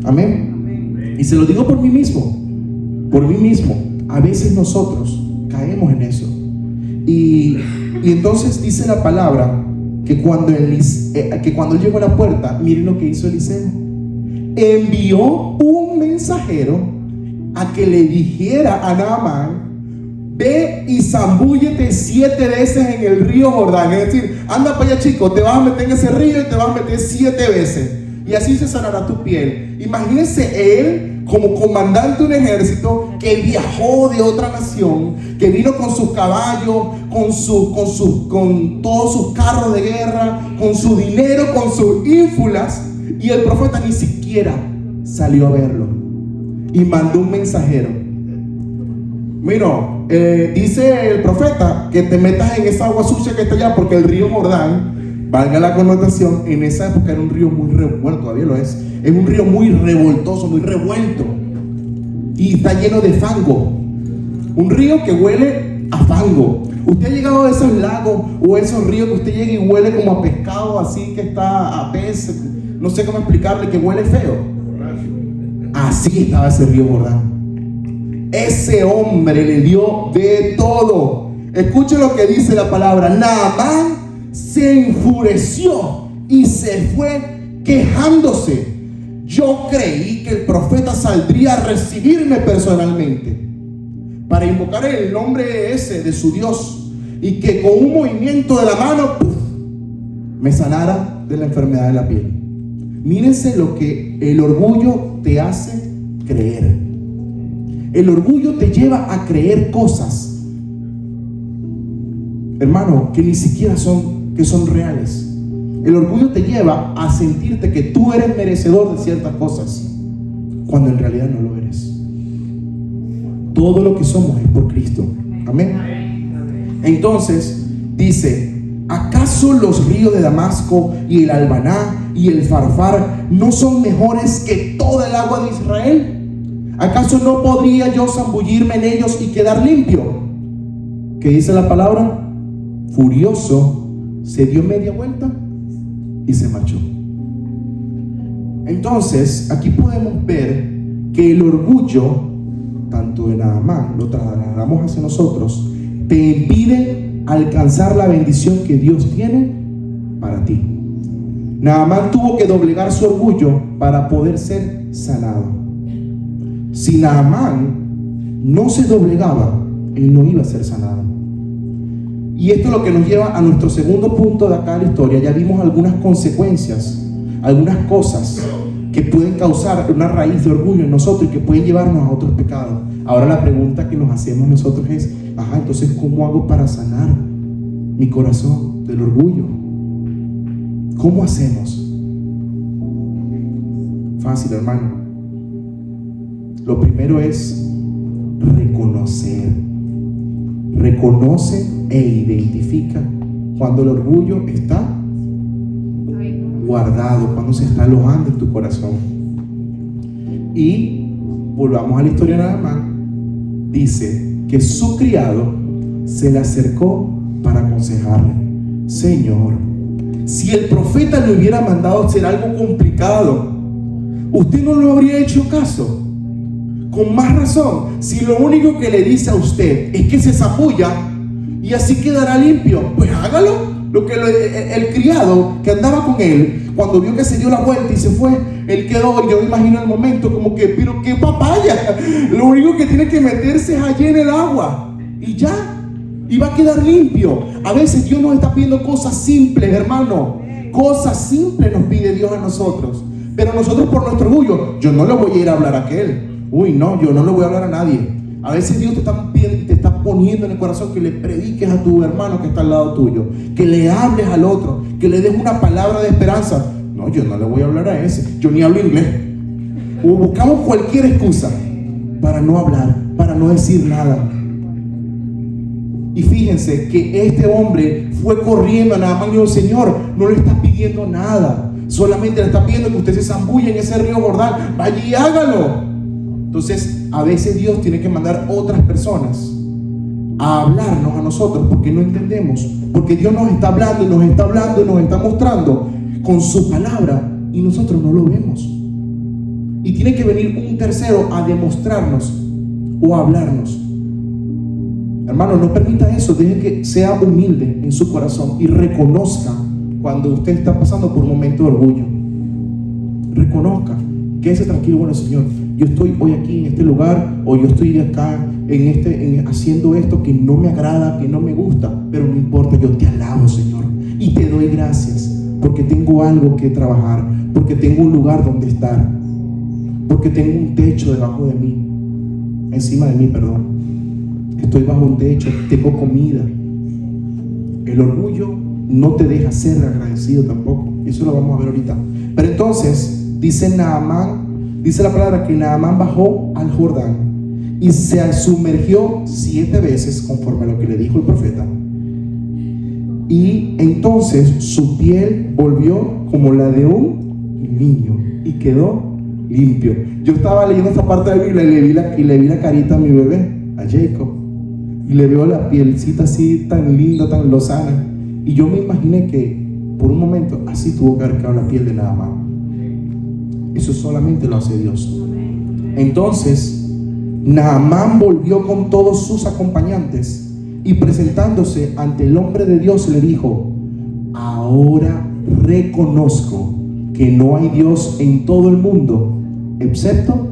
Amén. Y se lo digo por mí mismo. A veces nosotros caemos en eso. Y entonces dice la palabra que cuando él llegó a la puerta, miren lo que hizo Eliseo. Envió un mensajero a que le dijera a Naamán: ve y zambúllete 7 veces en el río Jordán. Es decir, anda para allá, chico, te vas a meter en ese río y te vas a meter 7 veces, y así se sanará tu piel. Imagínense él como comandante de un ejército que viajó de otra nación, que vino con sus caballos, con todos sus carros de guerra, con su dinero, con sus ínfulas, y el profeta ni siquiera salió a verlo, y mandó un mensajero. Mira, dice el profeta que te metas en esa agua sucia que está allá, porque el río Jordán, valga la connotación, en esa época era un río muy bueno, todavía lo es un río muy revoltoso, muy revuelto, y está lleno de fango, un río que huele a fango. ¿Usted ha llegado a esos lagos o esos ríos que usted llega y huele como a pescado, así que está a pez? No sé cómo explicarle, que huele feo. Así estaba ese río Jordán. Ese hombre le dio de todo. Escuche lo que dice la palabra. Naamán se enfureció y se fue quejándose: yo creí que el profeta saldría a recibirme personalmente para invocar el nombre ese de su Dios, y que con un movimiento de la mano me sanara de la enfermedad de la piel. Mírense lo que el orgullo te hace creer. El orgullo te lleva a creer cosas, hermano, que ni siquiera son reales. El orgullo te lleva a sentirte que tú eres merecedor de ciertas cosas, cuando en realidad no lo eres. Todo lo que somos es por Cristo. Amén. Entonces dice: ¿acaso los ríos de Damasco y el Albaná y el Farfar no son mejores que toda el agua de Israel? ¿Acaso no podría yo zambullirme en ellos y quedar limpio? ¿Qué dice la palabra? Furioso, se dio media vuelta y se marchó. Entonces, aquí podemos ver que el orgullo, tanto de Naamán, lo trasladamos hacia nosotros, te impide alcanzar la bendición que Dios tiene para ti. Naamán tuvo que doblegar su orgullo para poder ser sanado. Si Naamán no se doblegaba, él no iba a ser sanado. Y esto es lo que nos lleva a nuestro segundo punto de acá de la historia. Ya vimos algunas consecuencias, algunas cosas que pueden causar una raíz de orgullo en nosotros y que pueden llevarnos a otros pecados. Ahora la pregunta que nos hacemos nosotros es, entonces ¿cómo hago para sanar mi corazón del orgullo? ¿Cómo hacemos? Fácil, hermano. Lo primero es reconocer. Reconoce e identifica cuando el orgullo está guardado, cuando se está alojando en tu corazón. Y volvamos a la historia de Naamán. Dice que su criado se le acercó para aconsejarle: Señor, si el profeta le hubiera mandado hacer algo complicado, usted no lo habría hecho caso. Con más razón, si lo único que le dice a usted es que se zambulla y así quedará limpio, pues hágalo. Lo que el criado que andaba con él, cuando vio que se dio la vuelta y se fue, él quedó, yo me imagino el momento, como que, pero qué papaya, lo único que tiene que meterse es allí en el agua y ya, y va a quedar limpio. A veces Dios nos está pidiendo cosas simples, hermano. Cosas simples nos pide Dios a nosotros, pero nosotros por nuestro orgullo, yo no le voy a ir a hablar a aquel. No, yo no le voy a hablar a nadie. A veces Dios te está poniendo en el corazón que le prediques a tu hermano que está al lado tuyo, que le hables al otro, que le des una palabra de esperanza. No, yo no le voy a hablar a ese, yo ni hablo inglés. O buscamos cualquier excusa para no hablar, para no decir nada. Y fíjense que este hombre fue corriendo a Naamán y dijo: Señor, no le estás pidiendo nada, solamente le está pidiendo que usted se zambulle en ese río Jordán, vaya y hágalo. Entonces, a veces Dios tiene que mandar otras personas a hablarnos a nosotros porque no entendemos, porque Dios nos está hablando y nos está hablando y nos está mostrando con su palabra y nosotros no lo vemos. Y tiene que venir un tercero a demostrarnos o a hablarnos. Hermano, no permita eso. Deje que sea humilde en su corazón y reconozca cuando usted está pasando por un momento de orgullo. Reconozca. Quédese tranquilo: bueno, Señor, yo estoy hoy aquí en este lugar, o yo estoy acá haciendo esto que no me agrada, que no me gusta, pero no importa, yo te alabo, Señor, y te doy gracias porque tengo algo que trabajar, porque tengo un lugar donde estar, porque tengo un techo debajo de mí, encima de mí, perdón. Estoy bajo un techo, tengo comida. El orgullo no te deja ser agradecido tampoco. Eso lo vamos a ver ahorita. Pero entonces dice Naamán, dice la palabra que Naamán bajó al Jordán y se sumergió 7 veces conforme a lo que le dijo el profeta. Y entonces su piel volvió como la de un niño y quedó limpio. Yo estaba leyendo esta parte de la Biblia y le vi la carita a mi bebé, a Jacob, y le veo la pielcita así tan linda, tan lozana, y yo me imaginé que por un momento así tuvo que haber quedado la piel de Naamán. Eso solamente lo hace Dios. Entonces Naamán volvió con todos sus acompañantes y presentándose ante el hombre de Dios le dijo: ahora reconozco que no hay Dios en todo el mundo excepto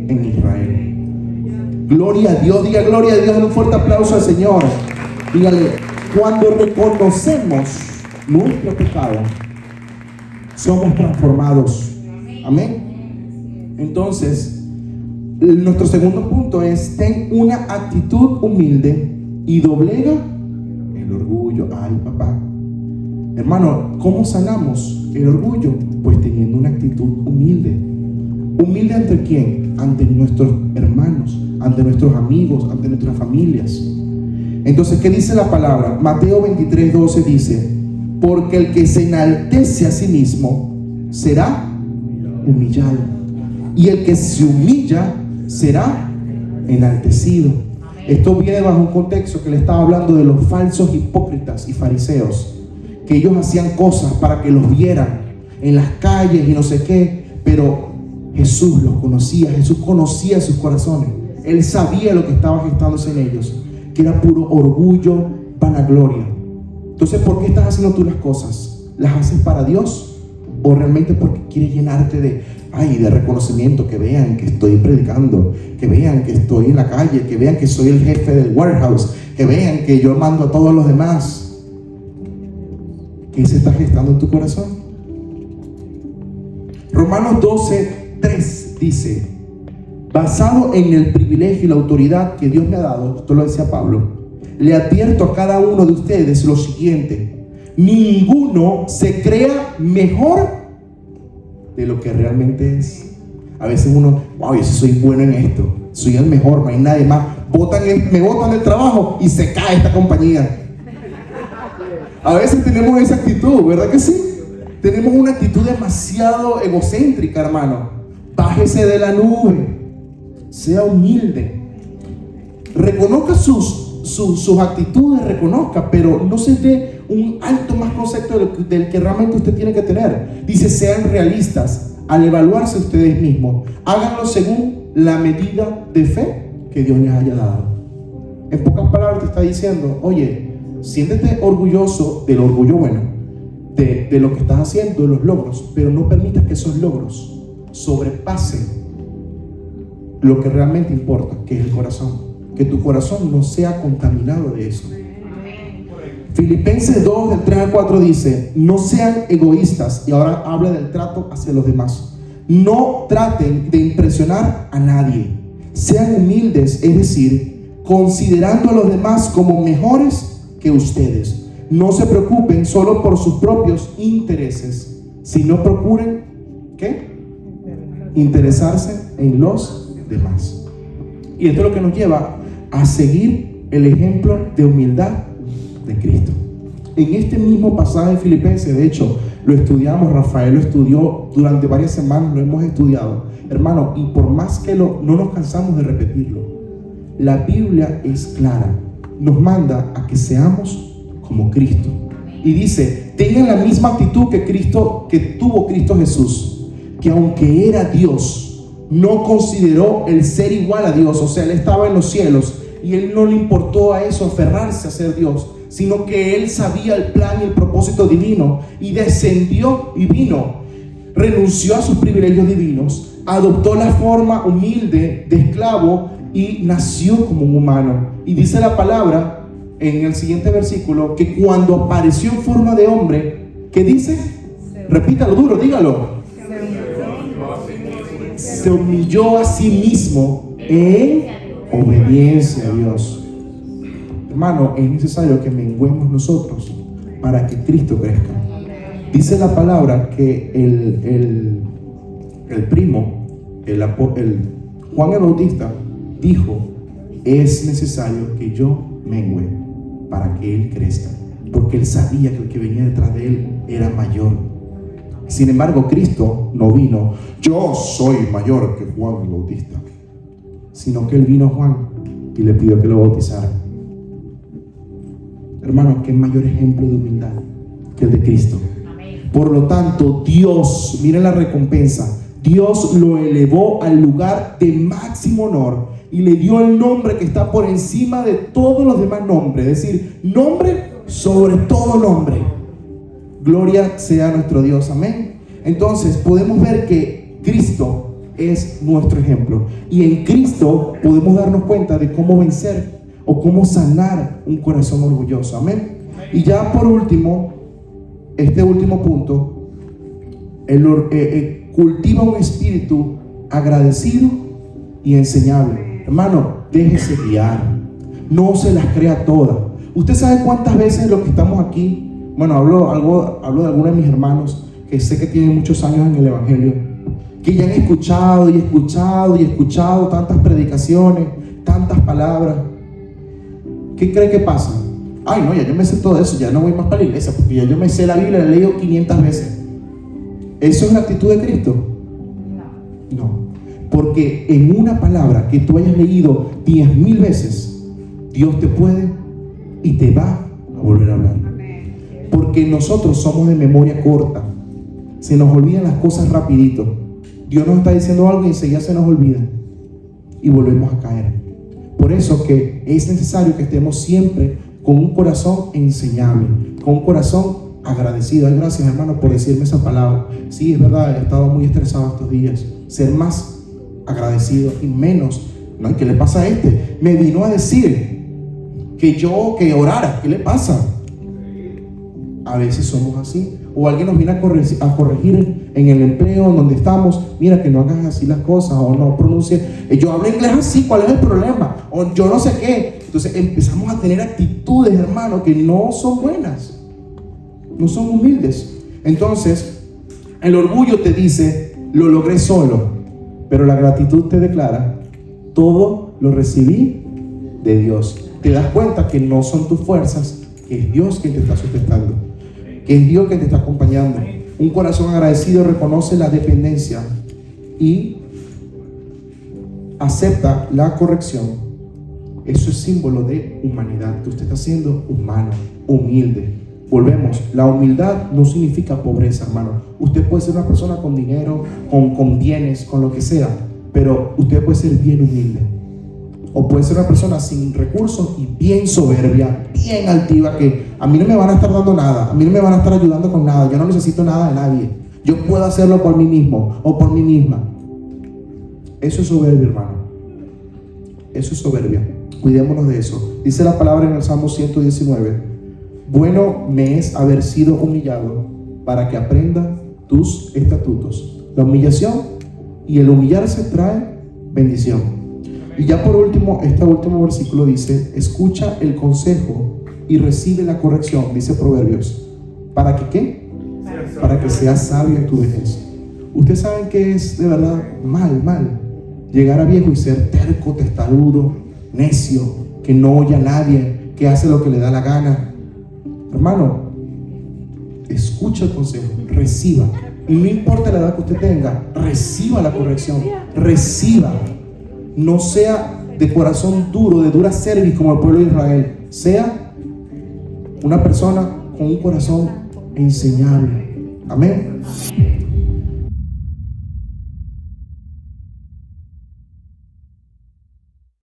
en Israel. Gloria a Dios, diga gloria a Dios, en un fuerte aplauso al Señor. Dígale: cuando reconocemos nuestro pecado, somos transformados. Amén. Entonces, nuestro segundo punto es: ten una actitud humilde y doblega el orgullo. Ay, papá. Hermano, ¿cómo sanamos el orgullo? Pues teniendo una actitud humilde. ¿Humilde ante quién? Ante nuestros hermanos, ante nuestros amigos, ante nuestras familias. Entonces, ¿qué dice la palabra? Mateo 23:12 dice: porque el que se enaltece a sí mismo será humillado, y el que se humilla será enaltecido. Esto viene bajo un contexto que le estaba hablando de los falsos hipócritas y fariseos, que ellos hacían cosas para que los vieran en las calles y no sé qué, pero Jesús los conocía, Jesús conocía sus corazones. Él sabía lo que estaba gestándose en ellos, que era puro orgullo, vanagloria. Entonces, ¿por qué estás haciendo tú las cosas? ¿Las haces para Dios? ¿O realmente porque quieres llenarte de reconocimiento? Que vean que estoy predicando, que vean que estoy en la calle, que vean que soy el jefe del warehouse, que vean que yo mando a todos los demás. ¿Qué se está gestando en tu corazón? Romanos 12:3 dice: basado en el privilegio y la autoridad que Dios me ha dado, esto lo decía Pablo, le advierto a cada uno de ustedes lo siguiente: ninguno se crea mejor de lo que realmente es. A veces uno, wow, yo soy bueno en esto, soy el mejor, no hay nadie más. Me botan del trabajo y se cae esta compañía. A veces tenemos esa actitud, ¿verdad que sí? Tenemos una actitud demasiado egocéntrica, hermano. Bájese de la nube, sea humilde, reconozca sus actitudes, reconozca, pero no se dé un alto más concepto del que realmente usted tiene que tener. Dice: sean realistas al evaluarse ustedes mismos, háganlo según la medida de fe que Dios les haya dado. En pocas palabras te está diciendo: oye, siéntete orgulloso del orgullo bueno, de lo que estás haciendo, de los logros, pero no permitas que esos logros sobrepasen lo que realmente importa, que es el corazón. Que tu corazón no sea contaminado de eso. Filipenses 2, del 3 al 4 dice: no sean egoístas. Y ahora habla del trato hacia los demás. No traten de impresionar a nadie. Sean humildes, es decir, considerando a los demás como mejores que ustedes. No se preocupen solo por sus propios intereses, sino procuren, ¿qué? Interesarse en los demás. Y esto es lo que nos lleva a seguir el ejemplo de humildad de Cristo. En este mismo pasaje de Filipenses, de hecho, lo estudiamos, Rafael lo estudió durante varias semanas, lo hemos estudiado, hermano, y por más que no nos cansamos de repetirlo, la Biblia es clara, nos manda a que seamos como Cristo. Y dice: tengan la misma actitud que tuvo Cristo Jesús, que aunque era Dios, no consideró el ser igual a Dios. O sea, Él estaba en los cielos y Él no le importó a eso, aferrarse a ser Dios, sino que Él sabía el plan y el propósito divino y descendió y vino, renunció a sus privilegios divinos, adoptó la forma humilde de esclavo y nació como un humano. Y dice la palabra en el siguiente versículo que cuando apareció en forma de hombre, ¿qué dice? Repítalo duro, dígalo. Se humilló a sí mismo en obediencia a Dios. Hermano, es necesario que menguemos nosotros para que Cristo crezca. Dice la palabra que el primo, Juan el Bautista, dijo: es necesario que yo mengue para que Él crezca, porque Él sabía que el que venía detrás de Él era mayor. Sin embargo, Cristo no vino: yo soy mayor que Juan el Bautista, sino que Él vino a Juan y le pidió que lo bautizara. Hermano, qué mayor ejemplo de humildad que el de Cristo. Por lo tanto, Dios, miren la recompensa, Dios lo elevó al lugar de máximo honor y le dio el nombre que está por encima de todos los demás nombres, es decir, nombre sobre todo nombre. Gloria sea nuestro Dios, amén. Entonces podemos ver que Cristo es nuestro ejemplo y en Cristo podemos darnos cuenta de cómo vencer o cómo sanar un corazón orgulloso, amén. Y ya por último, este último punto, cultiva un espíritu agradecido y enseñable. Hermano, déjese guiar, no se las crea todas. Usted sabe cuántas veces los que estamos aquí, bueno, hablo de algunos de mis hermanos que sé que tienen muchos años en el Evangelio, que ya han escuchado y escuchado y escuchado tantas predicaciones, tantas palabras. ¿Qué cree que pasa? Ay, no, ya yo me sé todo eso, ya no voy más para la iglesia, porque ya yo me sé la Biblia, la he leído 500 veces. ¿Eso es la actitud de Cristo? No. Porque en una palabra que tú hayas leído 10,000 veces, Dios te puede y te va a volver a hablar. Porque nosotros somos de memoria corta, se nos olvidan las cosas rapidito. Dios nos está diciendo algo y enseguida se nos olvida y volvemos a caer. Por eso que es necesario que estemos siempre con un corazón enseñable, con un corazón agradecido. Ay, gracias, hermano, por decirme esa palabra. Sí, es verdad, he estado muy estresado estos días. Ser más agradecido y menos, ¿no? ¿Qué le pasa a este? Me vino a decir que orara. ¿Qué le pasa? A veces somos así. O alguien nos viene a corregir en el empleo donde estamos. Mira, que no hagas así las cosas, o no pronuncies. Yo hablo inglés así, ¿cuál es el problema? O yo no sé qué. Entonces empezamos a tener actitudes, hermano, que no son buenas, no son humildes. Entonces el orgullo te dice: lo logré solo. Pero la gratitud te declara: todo lo recibí de Dios. Te das cuenta que no son tus fuerzas, que es Dios quien te está sustentando, que es Dios quien te está acompañando. Un corazón agradecido reconoce la dependencia y acepta la corrección. Eso es símbolo de humanidad, que usted está siendo humano, humilde. Volvemos, la humildad no significa pobreza, hermano. Usted puede ser una persona con dinero, con bienes, con lo que sea, pero usted puede ser bien humilde. O puede ser una persona sin recursos y bien soberbia, bien altiva, que a mí no me van a estar dando nada, a mí no me van a estar ayudando con nada, yo no necesito nada de nadie, yo puedo hacerlo por mí mismo o por mí misma. Eso es soberbia, hermano. Eso es soberbia. Cuidémonos de eso. Dice la palabra en el Salmo 119: bueno me es haber sido humillado para que aprenda tus estatutos. La humillación y el humillarse trae bendición. Y ya por último, este último versículo dice: escucha el consejo y recibe la corrección, dice Proverbios. ¿Para que qué? Para que seas sabio en tu vejez. Ustedes saben que es de verdad mal llegar a viejo y ser terco, testarudo, necio, que no oye a nadie, que hace lo que le da la gana. Hermano, escucha el consejo, reciba. Y no importa la edad que usted tenga, reciba la corrección, reciba. No sea de corazón duro, de dura cerviz como el pueblo de Israel. Sea una persona con un corazón enseñable. Amén.